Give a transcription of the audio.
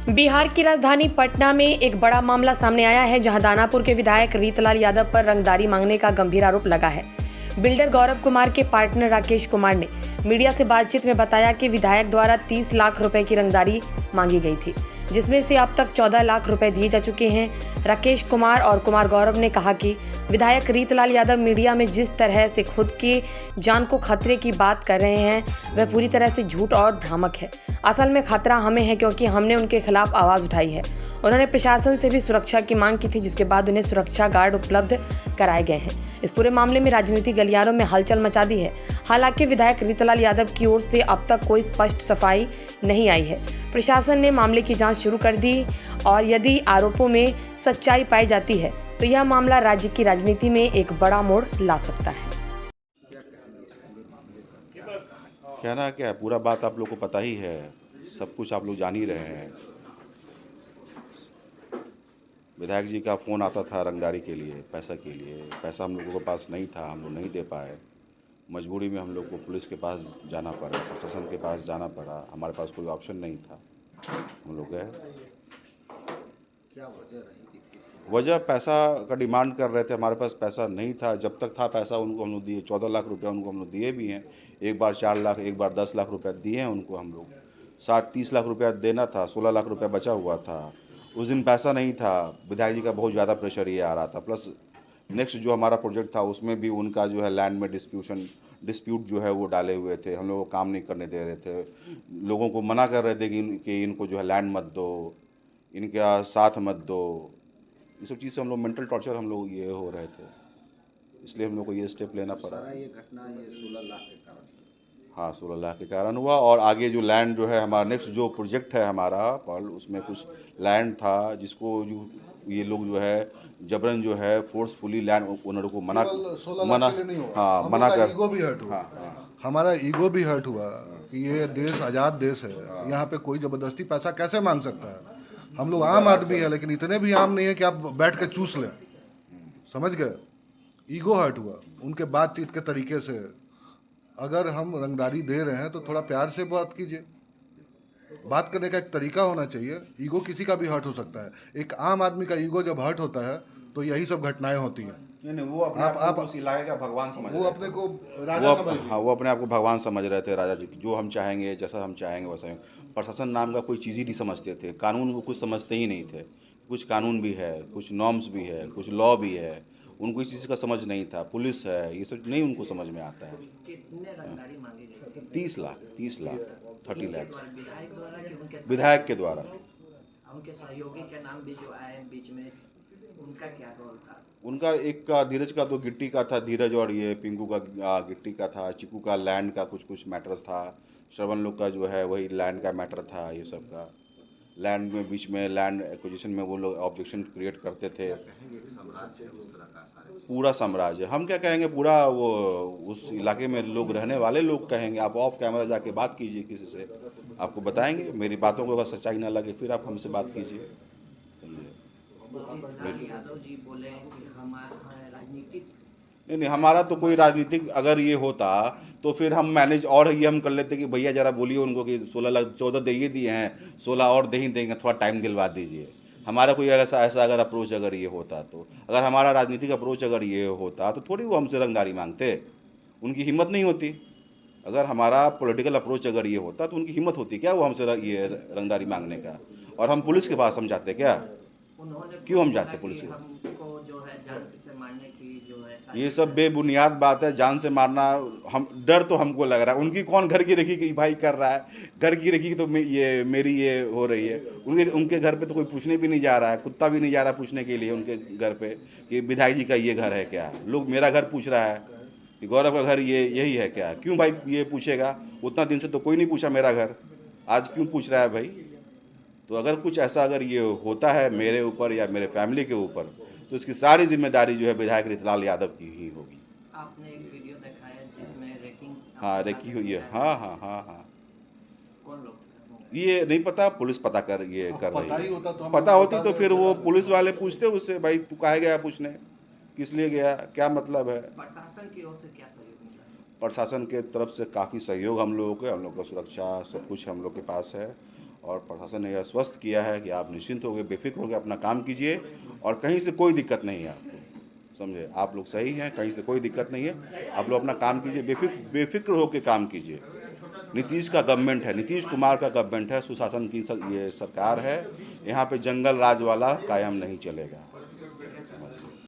बिहार की राजधानी पटना में एक बड़ा मामला सामने आया है, जहां दानापुर के विधायक रीतलाल यादव पर रंगदारी मांगने का गंभीर आरोप लगा है। बिल्डर गौरव कुमार के पार्टनर राकेश कुमार ने मीडिया से बातचीत में बताया कि विधायक द्वारा 30 लाख रुपए की रंगदारी मांगी गई थी, जिसमें से अब तक 14 लाख रुपए दिए जा चुके हैं। राकेश कुमार और कुमार गौरव ने कहा कि विधायक रीतलाल यादव मीडिया में जिस तरह से खुद की जान को खतरे की बात कर रहे हैं, वह पूरी तरह से झूठ और भ्रामक है। असल में खतरा हमें है, क्योंकि हमने उनके खिलाफ आवाज़ उठाई है। उन्होंने प्रशासन से भी सुरक्षा की मांग की थी, जिसके बाद उन्हें सुरक्षा गार्ड उपलब्ध कराए गए हैं। इस पूरे मामले में राजनीतिक गलियारों में हलचल मचा दी है। हालांकि विधायक रीतलाल यादव की ओर से अब तक कोई स्पष्ट सफाई नहीं आई है। प्रशासन ने मामले की जांच शुरू कर दी और यदि आरोपों में सच्चाई पाई जाती है तो यह मामला राज्य की राजनीति में एक बड़ा मोड़ ला सकता है। कहना क्या है, पूरा बात आप लोग को पता ही है, सब कुछ आप लोग जान ही रहे हैं। विधायक जी का फ़ोन आता था रंगदारी के लिए, पैसा के लिए। पैसा हम लोगों के पास नहीं था, हम लोग नहीं दे पाए। मजबूरी में हम लोग को पुलिस के पास जाना पड़ा, प्रशासन के पास जाना पड़ा। हमारे पास कोई ऑप्शन नहीं था, हम लोग गए। क्या वजह रही थी? वजह पैसा का डिमांड कर रहे थे, हमारे पास पैसा नहीं था। जब तक था पैसा उनको हम लोग दिए, 14 लाख रुपया उनको हम लोग दिए भी हैं। एक बार 4 लाख, एक बार 10 लाख रुपया दिए हैं उनको हम लोग। 30 लाख रुपया देना था, 16 लाख रुपया बचा हुआ था। उस दिन पैसा नहीं था, विधायक जी का बहुत ज़्यादा प्रेशर ये आ रहा था। प्लस नेक्स्ट जो हमारा प्रोजेक्ट था उसमें भी उनका जो है लैंड में डिस्प्यूट जो है वो डाले हुए थे। हम लोग को काम नहीं करने दे रहे थे, लोगों को मना कर रहे थे कि इनको जो है लैंड मत दो, इनका साथ मत दो। ये सब चीज़ से हम लोग मेंटल टॉर्चर हम लोग ये हो रहे थे, इसलिए हम लोग को ये स्टेप लेना पड़ा। सारा ये घटना ये 16 लाख के कारण। हाँ, 16 लाख के कारण हुआ। और आगे जो लैंड जो है हमारा नेक्स्ट जो प्रोजेक्ट है हमारा पल, उसमें कुछ लैंड था जिसको जो ये लोग जो है जबरन जो है फोर्सफुली लैंड ओनर को मना हाँ मना कर। ईगो भी हर्ट हुआ। हाँ। हमारा ईगो भी हर्ट हुआ कि ये देश आज़ाद देश है, यहाँ पे कोई ज़बरदस्ती पैसा कैसे मांग सकता है। हम लोग आम आदमी है, लेकिन इतने भी आम नहीं है कि आप बैठ के चूस लें, समझ गए। ईगो हर्ट हुआ उनके बातचीत के तरीके से। अगर हम रंगदारी दे रहे हैं तो थोड़ा प्यार से बात कीजिए, बात करने का एक तरीका होना चाहिए। ईगो किसी का भी हर्ट हो सकता है। एक आम आदमी का ईगो जब हर्ट होता है तो यही सब घटनाएं होती हैं। नहीं, वो अपने आप को इलाके का भगवान समझ वो रहे अपने थे। को राजा समझ हाँ, वो अपने आप को भगवान समझ रहे थे, राजा जी। जो हम चाहेंगे, जैसा हम चाहेंगे वैसा ही। प्रशासन नाम का कोई चीज़ ही नहीं समझते थे, कानून को कुछ समझते ही नहीं थे। कुछ कानून भी है, कुछ नॉर्म्स भी है, कुछ लॉ भी है, उनको इस चीज़ का समझ नहीं था। पुलिस है, ये सब नहीं उनको समझ में आता है। कितने रंगदारी मांगी गई थी? 30 लाख 30 लाख विधायक द्वारा कि उनके विधायक के द्वारा। उनके सहयोगी के नाम भी जो आए बीच में, उनका क्या रोल था? उनका एक का धीरज का तो गिट्टी का था, धीरज, और ये पिंकू का गिट्टी का था। चिकू का लैंड का कुछ मैटर्स था। श्रवण लोग का जो है वही लैंड का मैटर था। ये सब का लैंड में बीच में लैंड एक्विजिशन में वो लोग ऑब्जेक्शन क्रिएट करते थे। साम्राज्य उस तरह का सारे पूरा साम्राज्य, हम क्या कहेंगे, पूरा वो उस इलाके में लोग रहने वाले लोग कहेंगे। आप ऑफ कैमरा जाके बात कीजिए किसी से, आपको बताएंगे। मेरी बातों को अगर सच्चाई ना लगे फिर आप हमसे बात कीजिए। यादव जी बोले कि हमारा राजनीतिक नहीं, हमारा तो कोई राजनीतिक अगर ये होता तो फिर हम मैनेज और ये हम कर लेते कि भैया ज़रा बोलिए उनको कि 16 लाख 14 दे ही दिए हैं, 16 और दे ही देंगे, थोड़ा टाइम दिलवा दीजिए। हमारा कोई ऐसा अगर अप्रोच अगर ये होता, तो अगर हमारा राजनीतिक अप्रोच अगर ये होता तो थोड़ी वो हमसे रंगदारी मांगते। उनकी हिम्मत नहीं होती। अगर हमारा पॉलिटिकल अप्रोच अगर ये होता तो उनकी हिम्मत होती क्या वो हमसे ये रंगदारी मांगने का। और हम पुलिस के पास हम जाते क्या? उन्होंने क्यों हम जाते पुलिस के? हमको जो है जान से मारने की जो है ये सब बेबुनियाद बात है। जान से मारना, हम डर तो हमको लग रहा है। उनकी कौन घर की रेखी की भाई कर रहा है? घर की रेखी तो ये मेरी ये हो रही है। उनके घर पे तो कोई पूछने भी नहीं जा रहा है, कुत्ता भी नहीं जा रहा पूछने के लिए उनके घर पे कि विधायक जी का ये घर है क्या। लोग मेरा घर पूछ रहा है कि गौरव का घर ये यही है क्या। क्यों भाई ये पूछेगा? उतना दिन से तो कोई नहीं पूछा मेरा घर, आज क्यों पूछ रहा है भाई? तो अगर कुछ ऐसा अगर ये होता है मेरे ऊपर या मेरे फैमिली के ऊपर, तो इसकी सारी जिम्मेदारी जो है विधायक रीतलाल यादव की ही होगी। आपने एक वीडियो देखा है जिसमें रेकिंग हाँ, रेकी हुई है। हाँ। कौन लोग? ये नहीं पता, पुलिस पता कर रही है। पता होती तो फिर वो पुलिस वाले पूछते उससे, भाई तू काहे गया पूछने, किस लिए गया, क्या मतलब है। प्रशासन की ओर से क्या सहयोग मिला? प्रशासन के तरफ से काफ़ी सहयोग हम लोगों को, हम लोग का सुरक्षा सब कुछ हम लोग के पास है। और प्रशासन ने यह आश्वस्त किया है कि आप निश्चिंत होकर बेफिक्र होकर अपना काम कीजिए और कहीं से कोई दिक्कत नहीं है आपको, समझे। आप लोग सही हैं, कहीं से कोई दिक्कत नहीं है, आप लोग अपना काम कीजिए, बेफिक्र होकर काम कीजिए। नीतीश का गवर्नमेंट है, नीतीश कुमार का गवर्नमेंट है, सुशासन की ये सरकार है, यहाँ पे जंगल राज वाला कायम नहीं चलेगा।